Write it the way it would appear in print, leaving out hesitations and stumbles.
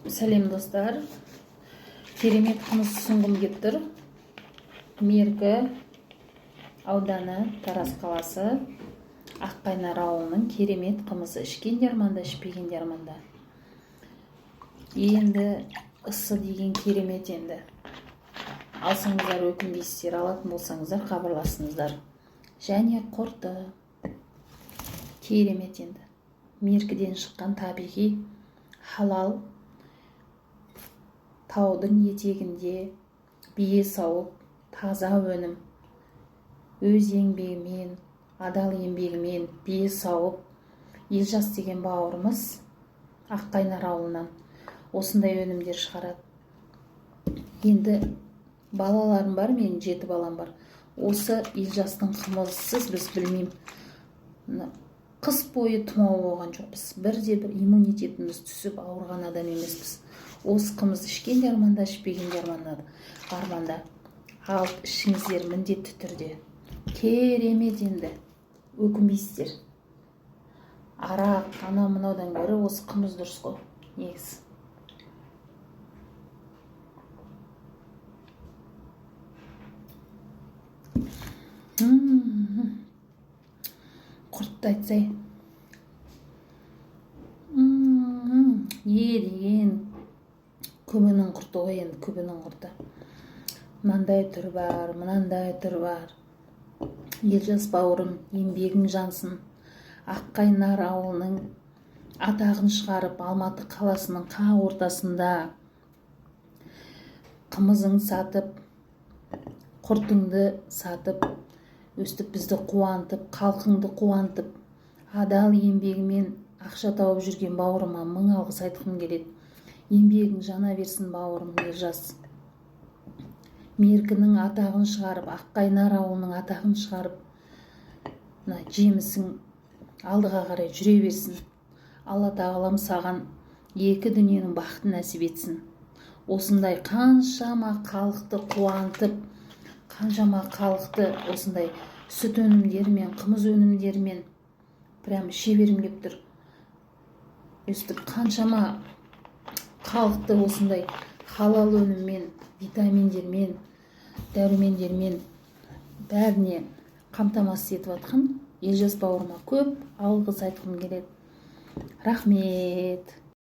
Сәлем достар, керемет қымыз ұсынғым келіп тұр. Меркі ауданы, Тараз қаласы, Аққайнар ауылының керемет қымызы. Ішкендер манда, ішпегендер манда. Енді ысы деген керемет енді. Алсаңыздар өкінбейсіздер, алатын болсаңыздар хабарласыңыздар. Және құрты керемет енді. Меркіден шыққан табиғи халал, таудың етегінде бие сауып, таза өнім, өз еңбегімен, адал еңбегімен бие сауып, Елжас деген бауырымыз Аққайнар ауылынан осындай өнімдер шығарады. Енді балаларым бар, менің 7 балам бар. Осы Елжастың қымызсыз біз білмеймін. Қыс бойы тұмау болған жоқпыз. Бірде-бір иммунитетіміз түсіп ауырған адам емеспіз. Осы қымызды ішкендер арманда, ішпегендер арманда. Алып ішіңіздер міндетті түрде. Керемет енді. Өкінбейсіздер. Арақ, анау мынаудан гөрі осы қымыз дұрыс қой. Негізі. Құртты айтсай. Деген көбінің құрты ғой енді, көбінің құрты. Мынандай түр бар, мынандай түр бар. Елжас бауырым, еңбегің жансын. Аққайнар ауылының атағын шығарып, Алматы қаласының қақ ортасында қымызың сатып, құртыңды сатып, өстіп бізді қуантып, халқыңды қуантып, адал еңбегімен ақша тауып жүрген бауырыма мың алғыс айтқым келеді. Еңбегің жана берсін бауырым Елжас. Меркінің атағын шығарып, Аққайнар ауылының атағын шығарып, жемісің алдыға қарай жүре берсін. Алла тағалам саған екі дүниенің бақытын нәсіп етсін. Осындай қаншама халықты қуантып, қаншама халықты осындай сүт өнімдерімен, қымыз өнімдерімен прям шеберім келіп тұр. Өстіп қаншама халықты осындай халал өніммен, витаминдермен, дәрумендермен бәріне қамтамасыз етіп жатқан Елжас бауырыма көп алғыс айтқым келеді. Рахмет.